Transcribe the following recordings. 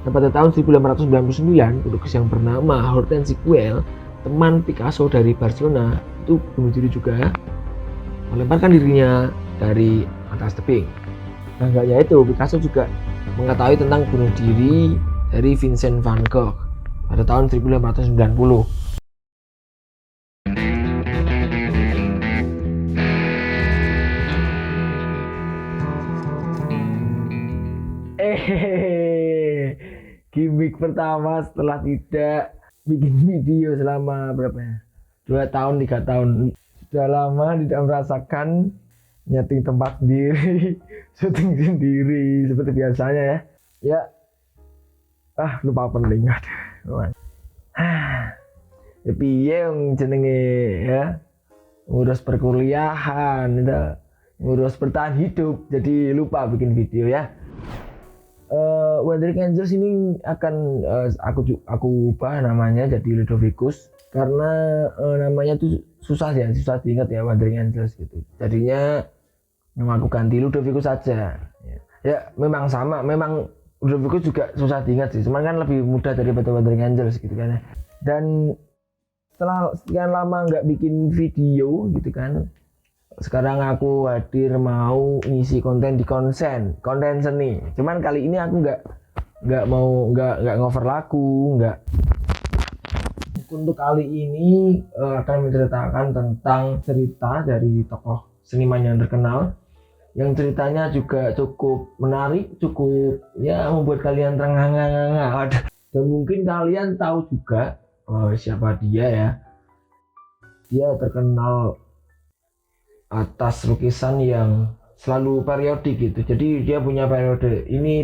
Dan pada tahun 1899, pelukis yang bernama Hortense Quell, teman Picasso dari Barcelona, itu bunuh diri juga, melemparkan dirinya dari atas tebing. Nah, enggak ya itu, Picasso juga mengetahui tentang bunuh diri dari Vincent van Gogh pada tahun 1890. Gimmick pertama setelah tidak bikin video selama berapa ya? 2 tahun, 3 tahun. Sudah lama tidak merasakan nyeting tempat sendiri, syuting sendiri seperti biasanya ya. Ya, lupa penting. Ya piye yang jenenge ya, ngurus perkuliahan, ngurus bertahan hidup, jadi lupa bikin video ya. Wandering Angels ini akan aku ubah namanya jadi Ludovicus karena namanya tuh susah diingat ya, Wandering Angels gitu. Jadinya nama aku ganti Ludovicus saja. Ya memang sama, memang Ludovicus juga susah diingat sih, cuman kan lebih mudah daripada Wandering Angels gitu kan ya. Dan setelah sekian lama nggak bikin video gitu kan, sekarang aku hadir mau ngisi konten di konten seni. Cuman kali ini aku nggak ngover lagu, nggak. Untuk kali ini akan menceritakan tentang cerita dari tokoh seniman yang terkenal, yang ceritanya juga cukup menarik, cukup ya membuat kalian terengah-engah. Dan mungkin kalian tahu juga siapa dia ya. Dia terkenal atas lukisan yang selalu periodik gitu. Jadi dia punya periode ini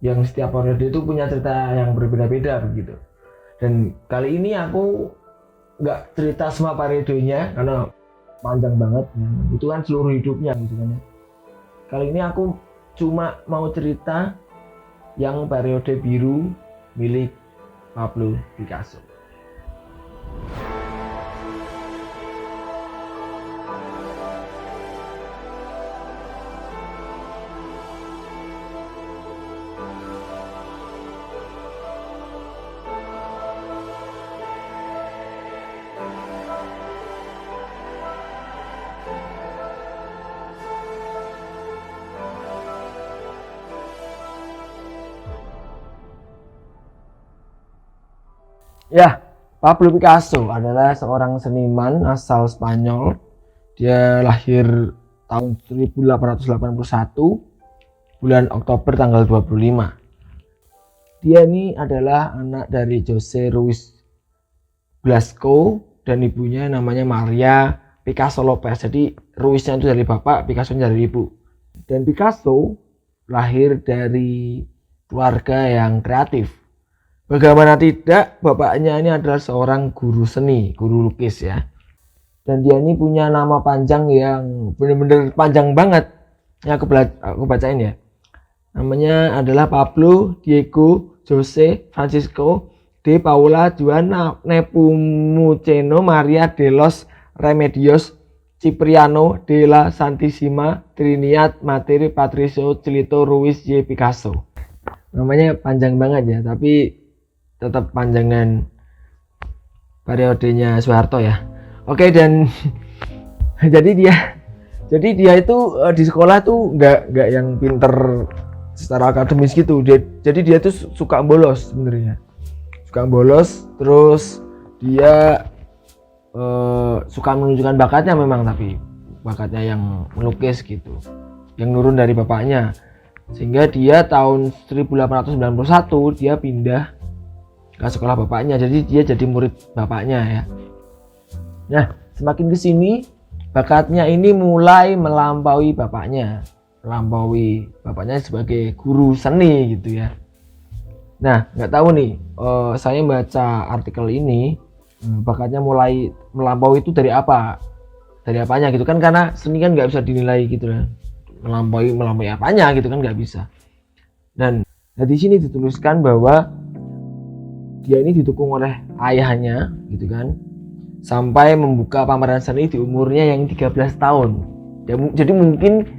yang setiap periode itu punya cerita yang berbeda-beda begitu. Dan kali ini aku nggak cerita semua periodenya karena panjang banget ya. Itu kan seluruh hidupnya gitu kan ya. Kali ini aku cuma mau cerita yang periode biru milik Pablo Picasso. Ya, Pablo Picasso adalah seorang seniman asal Spanyol. Dia lahir tahun 1881, bulan Oktober tanggal 25. Dia ini adalah anak dari Jose Ruiz Blasco dan ibunya namanya Maria Picasso Lopez. Jadi Ruiznya itu dari bapak, Picasso-nya dari ibu. Dan Picasso lahir dari keluarga yang kreatif. Bagaimana tidak, bapaknya ini adalah seorang guru seni, guru lukis ya. Dan dia ini punya nama panjang yang benar-benar panjang banget. Ini aku bacain ya. Namanya adalah Pablo Diego Jose Francisco de Paula Juan Nepomuceno Maria de los Remedios Cipriano de la Santísima Trinidad Mater Patricio Celito Ruiz y Picasso. Namanya panjang banget ya, tapi tetap panjangan periodenya Soeharto ya. Oke, dan jadi dia itu di sekolah tuh nggak yang pinter secara akademis gitu. Jadi dia tuh suka bolos sebenarnya. Suka bolos, terus dia suka menunjukkan bakatnya memang, tapi bakatnya yang melukis gitu. Yang nurun dari bapaknya. Sehingga dia tahun 1891 dia pindah ke sekolah bapaknya, jadi dia jadi murid bapaknya ya. Nah, semakin kesini bakatnya ini mulai melampaui bapaknya sebagai guru seni gitu ya. Nah, nggak tahu nih, saya baca artikel ini bakatnya mulai melampaui itu dari apanya gitu kan, karena seni kan nggak bisa dinilai gitu ya, melampaui apanya gitu kan, nggak bisa. Dan di sini dituliskan bahwa dia ini didukung oleh ayahnya gitu kan, sampai membuka pameran seni di umurnya yang 13 tahun. Jadi mungkin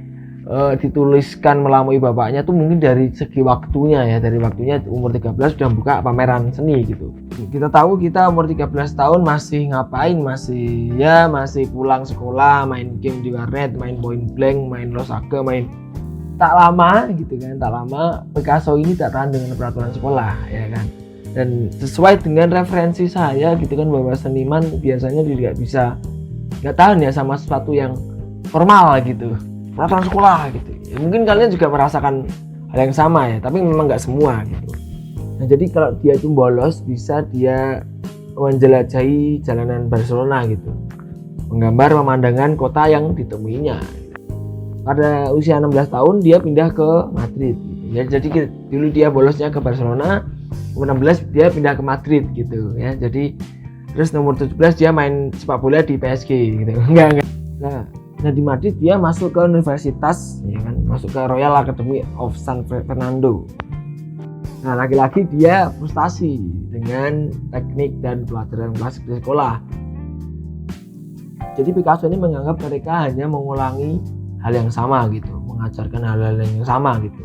dituliskan melampaui bapaknya tuh mungkin dari segi waktunya ya, dari waktunya umur 13 sudah buka pameran seni gitu. Kita tahu kita umur 13 tahun masih ngapain, masih pulang sekolah, main game di warnet, main point blank, main Losaka, main tak lama gitu kan, tak lama Picasso ini tak tahan dengan peraturan sekolah ya kan. Dan sesuai dengan referensi saya gitu kan, bahwa seniman biasanya nggak tahan ya sama sesuatu yang formal gitu, peraturan sekolah gitu ya. Mungkin kalian juga merasakan hal yang sama ya, tapi memang nggak semua gitu. Nah jadi kalau dia itu bolos, bisa dia menjelajahi jalanan Barcelona gitu, menggambar pemandangan kota yang ditemuinya. Pada usia 16 tahun dia pindah ke Madrid gitu ya. Jadi dulu dia bolosnya ke Barcelona, umur 16 dia pindah ke Madrid gitu ya. Jadi terus nomor 17 dia main sepak bola di PSG gitu. Enggak. Nah di Madrid dia masuk ke universitas ya kan, masuk ke Royal Academy of San Fernando. Nah lagi-lagi dia frustasi dengan teknik dan pelajaran klasik di sekolah. Jadi Picasso ini menganggap mereka hanya mengulangi hal yang sama gitu, mengajarkan hal-hal yang sama gitu.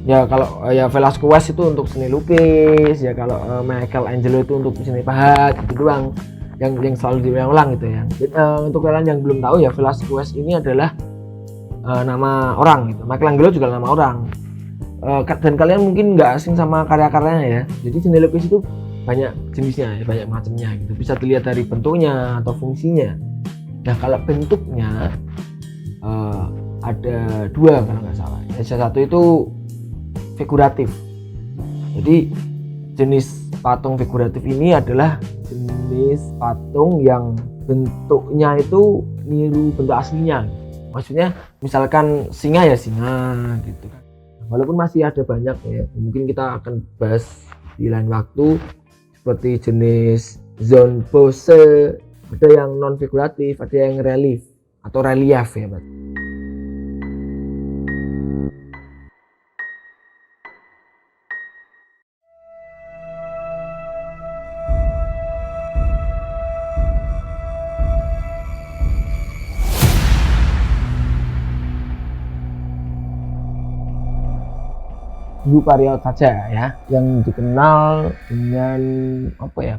Ya kalau ya Velasquez itu untuk seni lukis, ya kalau Michelangelo itu untuk seni pahat gitu doang, yang selalu diulang-ulang gitu ya. Untuk kalian yang belum tahu ya, Velasquez ini adalah nama orang gitu, Michelangelo juga nama orang. Dan kalian mungkin nggak asing sama karya-karyanya ya. Jadi seni lukis itu banyak jenisnya ya, banyak macamnya gitu, bisa dilihat dari bentuknya atau fungsinya. Nah kalau bentuknya ada dua kalau nggak salah. Yang satu itu figuratif. Jadi jenis patung figuratif ini adalah jenis patung yang bentuknya itu niru bentuk aslinya. Maksudnya misalkan singa ya singa gitu kan. Walaupun masih ada banyak ya, mungkin kita akan bahas di lain waktu, seperti jenis zone pose, ada yang non figuratif, ada yang relief atau relief ya Pak. Blue period saja ya, yang dikenal dengan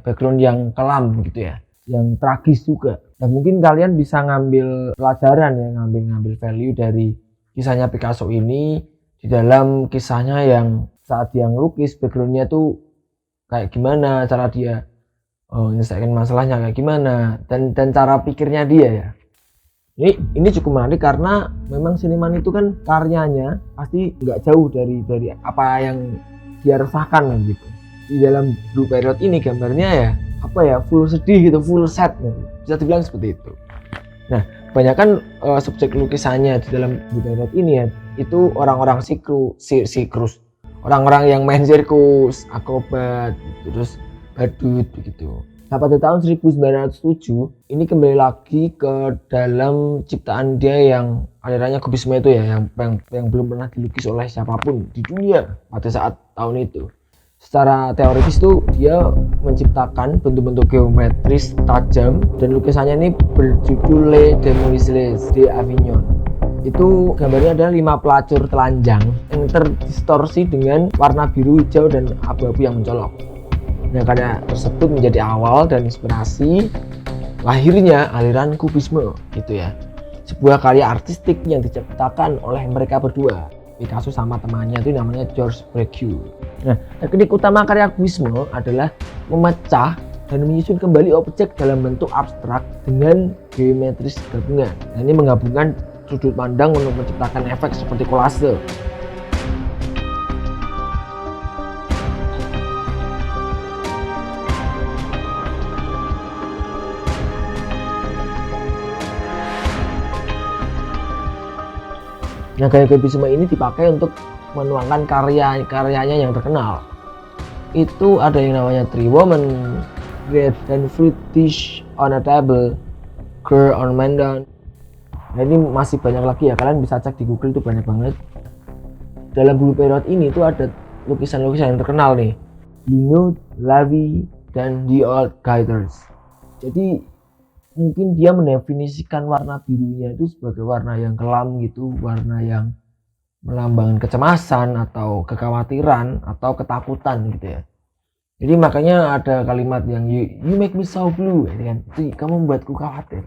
background yang kelam gitu ya, yang tragis juga. Dan mungkin kalian bisa ngambil pelajaran ya, ngambil value dari kisahnya Picasso ini, di dalam kisahnya yang saat dia ngelukis backgroundnya tuh kayak gimana, cara dia menyelesaikan masalahnya kayak gimana, dan cara pikirnya dia ya. Ini cukup menarik karena memang seniman itu kan karyanya pasti nggak jauh dari apa yang dia rasakan gitu. Di dalam Blue Period ini gambarnya ya full sedih gitu, full sad gitu. Bisa dibilang seperti itu. Nah kebanyakan subjek lukisannya di dalam Blue Period ini ya itu orang-orang sikrus, orang-orang yang main sirkus, akrobat gitu, terus badut begitu. Nah pada tahun 1907 ini kembali lagi ke dalam ciptaan dia yang alirannya kubisme itu ya, yang belum pernah dilukis oleh siapapun di dunia pada saat tahun itu. Secara teoritis tuh dia menciptakan bentuk-bentuk geometris tajam, dan lukisannya ini berjudul Les Demoiselles d'Avignon. Itu gambarnya ada 5 pelacur telanjang yang terdistorsi dengan warna biru, hijau, dan abu-abu yang mencolok. Nah karya tersebut menjadi awal dan inspirasi lahirnya aliran kubisme gitu ya, sebuah karya artistik yang diciptakan oleh mereka berdua, Picasso sama temannya itu namanya Georges Braque. Nah teknik utama karya kubisme adalah memecah dan menyusun kembali objek dalam bentuk abstrak dengan geometris gabungan. Nah, ini menggabungkan sudut pandang untuk menciptakan efek seperti kolase. Nah gaya kubisme ini dipakai untuk menuangkan karyanya yang terkenal. Itu ada yang namanya Three Women, Bread and Fruit Dish on a Table, Girl on Mandan. Nah ini masih banyak lagi ya, kalian bisa cek di Google, itu banyak banget. Dalam Blue Period ini tuh ada lukisan-lukisan yang terkenal nih, Linnaeus, Lavie, dan The Old Guiders. Jadi mungkin dia mendefinisikan warna birunya itu sebagai warna yang kelam gitu, warna yang melambangkan kecemasan atau kekhawatiran atau ketakutan gitu ya. Jadi makanya ada kalimat yang you make me so blue, gitu kan. Itu kamu membuatku khawatir.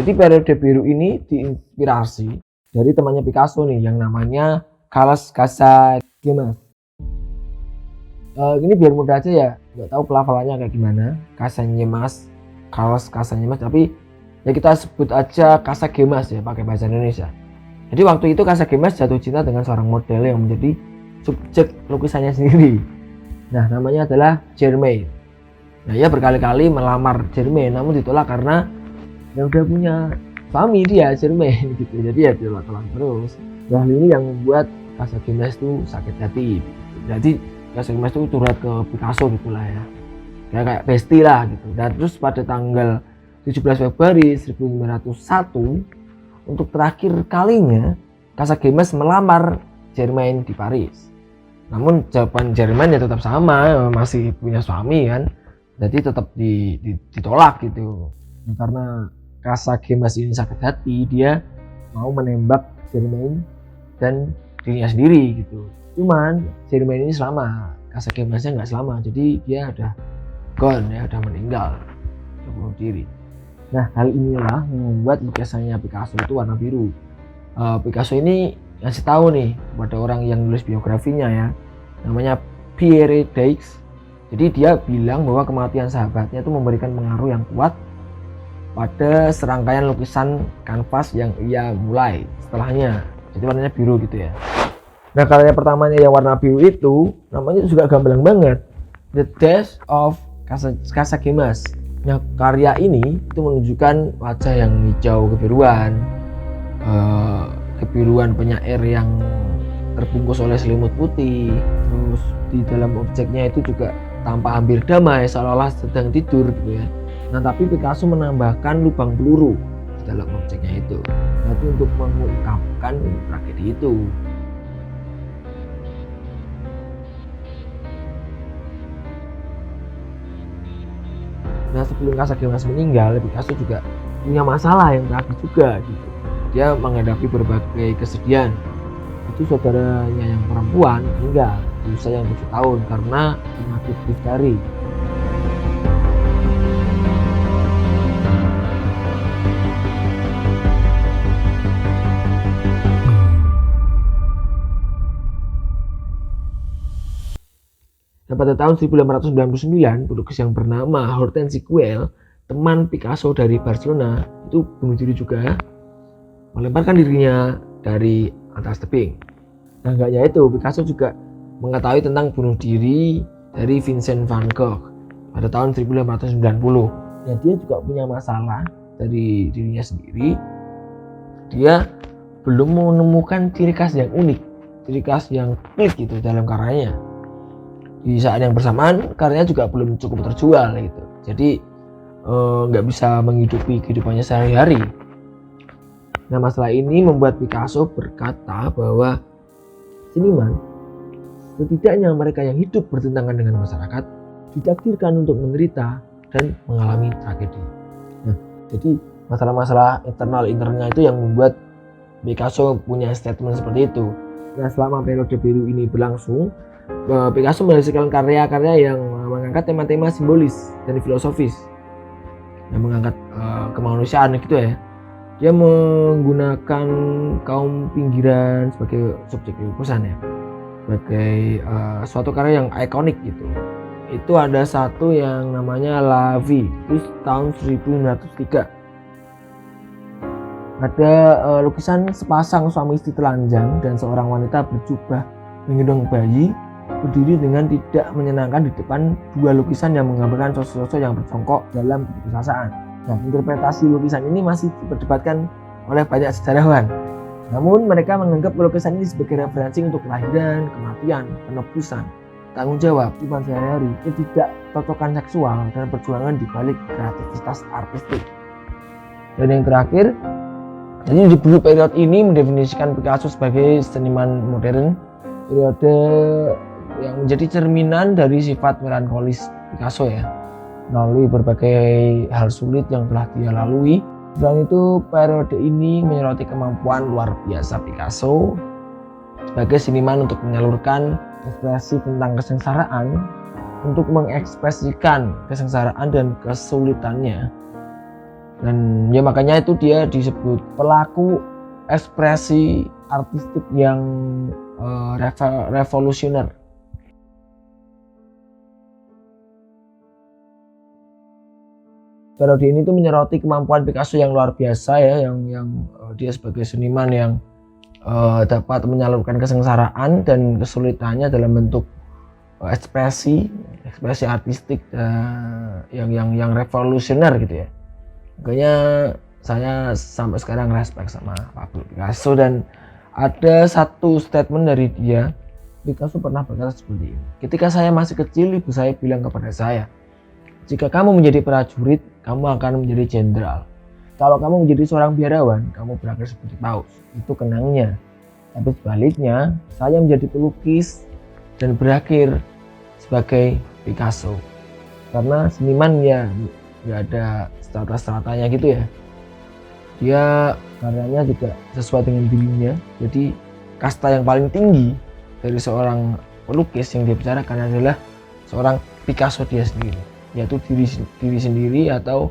Jadi periode biru ini diinspirasi dari temannya Picasso nih yang namanya Carlos Casagemas. Ini biar mudah aja ya, nggak tahu pelafalannya kayak gimana, Carlos Casagemas, tapi ya kita sebut aja Casagemas ya pakai bahasa Indonesia. Jadi waktu itu Casagemas jatuh cinta dengan seorang model yang menjadi subjek lukisannya sendiri. Nah, namanya adalah Germaine. Nah, ia berkali-kali melamar Germaine namun ditolak karena yang udah punya suami dia Germaine gitu. Jadi ya ditolak terus. Nah, ini yang membuat Casagemas itu sakit hati. Jadi Casagemas itu curhat ke Picasso gitulah ya. Kayak bestie lah gitu. Dan terus pada tanggal 17 Februari 1901 untuk terakhir kalinya Casagemas melamar Germaine di Paris. Namun jawaban Germaine ya tetap sama, masih punya suami kan. Jadi tetap ditolak gitu. Nah, karena Casagemas ini sakit hati, dia mau menembak Germaine dan dirinya sendiri gitu. Cuman Germaine ini selamat, Casagemasnya nggak selamat, jadi dia udah gone ya, udah meninggal, bunuh diri. Nah, hal inilah yang membuat lukisannya Picasso itu warna biru. Picasso ini ngasih tahu nih kepada orang yang nulis biografinya ya, namanya Pierre Daix. Jadi dia bilang bahwa kematian sahabatnya itu memberikan pengaruh yang kuat pada serangkaian lukisan kanvas yang ia mulai setelahnya. Jadi warnanya biru gitu ya. Nah, karya pertamanya yang warna biru itu namanya juga gamblang banget, The Death of Casagemas. Nah, karya ini itu menunjukkan wajah yang hijau kebiruan, kebiruan penyair yang terbungkus oleh selimut putih. Terus di dalam objeknya itu juga tampak hampir damai, seolah-olah sedang tidur gitu ya. Nah, tapi Picasso menambahkan lubang peluru di dalam objeknya itu. Nah, itu untuk mengungkapkan tragedi itu. Nah, sebelum Casagemas meninggal, Picasso juga punya masalah yang tragis juga gitu. Dia menghadapi berbagai kesedihan. Itu saudaranya yang perempuan meninggal di usia yang 7 tahun karena penyakit difteri. Nah, pada tahun 1899, pelukis yang bernama Hortense Quel, teman Picasso dari Barcelona, itu bunuh diri juga, melemparkan dirinya dari atas tebing. Nah, enggak hanya itu, Picasso juga mengetahui tentang bunuh diri dari Vincent van Gogh pada tahun 1890. Nah, dia juga punya masalah dari dirinya sendiri. Dia belum menemukan ciri khas yang unik, ciri khas yang klik gitu dalam karyanya. Di saat yang bersamaan karyanya juga belum cukup terjual gitu, jadi nggak bisa menghidupi kehidupannya sehari-hari. Nah, masalah ini membuat Picasso berkata bahwa seniman, setidaknya mereka yang hidup bertentangan dengan masyarakat, ditakdirkan untuk menderita dan mengalami tragedi. Nah, jadi masalah-masalah internalnya itu yang membuat Picasso punya statement seperti itu. Nah, selama periode biru ini berlangsung, Picasso menghasilkan karya-karya yang mengangkat tema-tema simbolis dan filosofis, yang mengangkat kemanusiaan gitu ya. Dia menggunakan kaum pinggiran sebagai subjek lukisan ya, sebagai suatu karya yang ikonik gitu. Itu ada satu yang namanya La Vie, itu tahun 1903. Ada lukisan sepasang suami istri telanjang dan seorang wanita berjubah menggendong bayi berdiri dengan tidak menyenangkan di depan dua lukisan yang menggambarkan sosok-sosok yang berjongkok dalam keputusasaan. Nah, interpretasi lukisan ini masih diperdebatkan oleh banyak sejarawan. Namun mereka menganggap lukisan ini sebagai referensi untuk kelahiran, kematian, penebusan, tanggung jawab kehidupan sehari-hari, ketidakcocokan seksual, dan perjuangan di balik kreativitas artistik. Dan yang terakhir, Jadi di periode ini mendefinisikan Picasso sebagai seniman modern, periode yang menjadi cerminan dari sifat melankolis Picasso ya, melalui berbagai hal sulit yang telah dia lalui. Selain itu, periode ini menyoroti kemampuan luar biasa Picasso sebagai seniman untuk menyalurkan ekspresi tentang kesengsaraan, untuk mengekspresikan kesengsaraan dan kesulitannya. Dan ya makanya itu dia disebut pelaku ekspresi artistik yang revolusioner. Periode ini tuh menyoroti kemampuan Picasso yang luar biasa ya, yang dia sebagai seniman yang dapat menyalurkan kesengsaraan dan kesulitannya dalam bentuk ekspresi artistik yang revolusioner gitu ya. Makanya saya sampai sekarang respect sama Pablo Picasso. Dan ada satu statement dari dia, Picasso pernah berkata seperti ini, ketika saya masih kecil, ibu saya bilang kepada saya, jika kamu menjadi prajurit, kamu akan menjadi jenderal. Kalau kamu menjadi seorang biarawan, kamu berakhir seperti paus. Itu kenangnya. Tapi sebaliknya, saya menjadi pelukis dan berakhir sebagai Picasso. Karena seniman ya nggak ada strata-stratanya gitu ya. Dia karyanya juga sesuai dengan dirinya. Jadi kasta yang paling tinggi dari seorang pelukis yang dia bicarakan adalah seorang Picasso dia sendiri, yaitu diri sendiri atau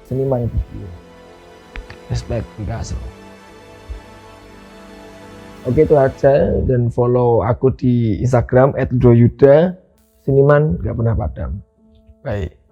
seniman itu sendiri. Respect Picasso. Oke, itu aja, dan follow aku di Instagram @droyuda, seniman gak pernah padam. Bye.